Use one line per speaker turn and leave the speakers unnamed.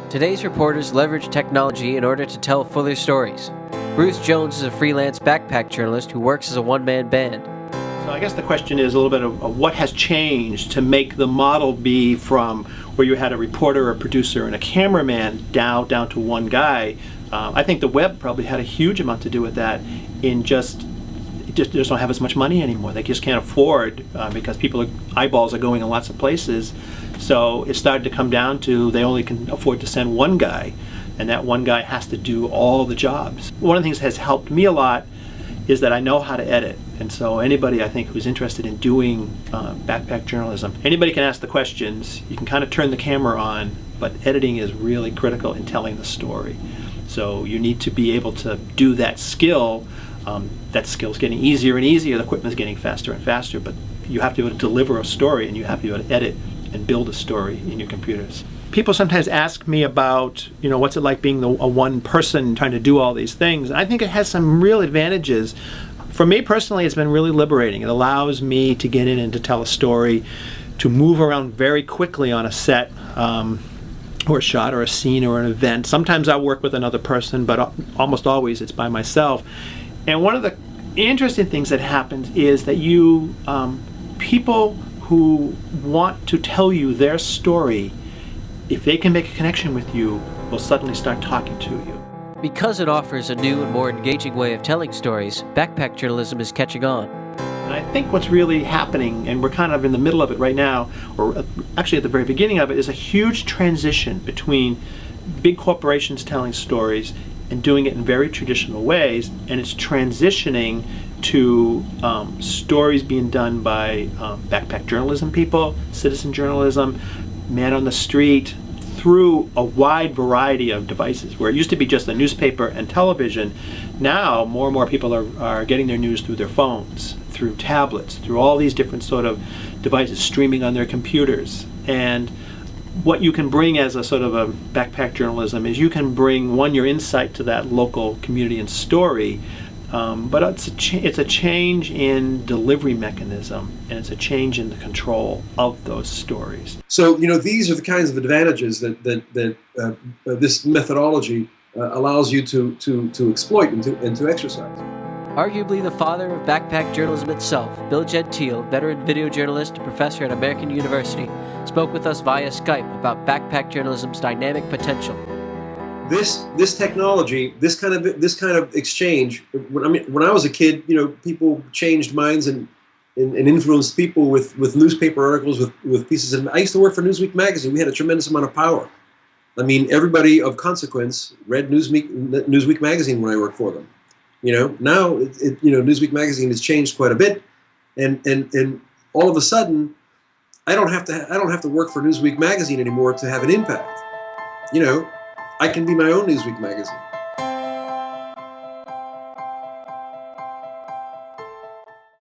Today's reporters leverage technology in order to tell fuller stories. Bruce Jones is a freelance backpack journalist who works as a one-man band.
So I guess the question is a little bit of what has changed to make the model be from where you had a reporter, a producer, and a cameraman down to one guy. I think the web probably had a huge amount to do with that in just don't have as much money anymore. They just can't afford because eyeballs are going in lots of places. So it started to come down to they only can afford to send one guy, and that one guy has to do all the jobs. One of the things that has helped me a lot is that I know how to edit. And so anybody, I think, who's interested in doing backpack journalism, anybody can ask the questions. You can kind of turn the camera on, but editing is really critical in telling the story. So you need to be able to do that skill. That skill's getting easier and easier. The equipment's getting faster and faster, but you have to be able to deliver a story, and you have to be able to edit and build a story in your computers. People sometimes ask me about, what's it like being a one person trying to do all these things. And I think it has some real advantages. For me personally, it's been really liberating. It allows me to get in and to tell a story, to move around very quickly on a set, or a shot, or a scene, or an event. Sometimes I'll work with another person, but almost always it's by myself. And one of the interesting things that happens is that people who want to tell you their story, if they can make a connection with you, will suddenly start talking to you.
Because it offers a new and more engaging way of telling stories, backpack journalism is catching on.
And I think what's really happening, and we're kind of in the middle of it right now, or actually at the very beginning of it, is a huge transition between big corporations telling stories and doing it in very traditional ways, and it's transitioning to stories being done by backpack journalism people, citizen journalism, man on the street, through a wide variety of devices. Where it used to be just the newspaper and television, now more and more people are getting their news through their phones, through tablets, through all these different sort of devices, streaming on their computers. And what you can bring as a sort of a backpack journalism is you can bring, your insight to that local community and story, but it's a change in delivery mechanism, and it's a change in the control of those stories.
So, these are the kinds of advantages that this methodology allows you to exploit and to exercise.
Arguably the father of backpack journalism itself, Bill Gentile, veteran video journalist and professor at American University, spoke with us via Skype about backpack journalism's dynamic potential.
This technology, this kind of exchange. When I was a kid, people changed minds and influenced people with newspaper articles, with pieces. And I used to work for Newsweek magazine. We had a tremendous amount of power. Everybody of consequence read Newsweek magazine when I worked for them. Now Newsweek magazine has changed quite a bit, and all of a sudden, I don't have to work for Newsweek magazine anymore to have an impact. I can be my own Newsweek magazine.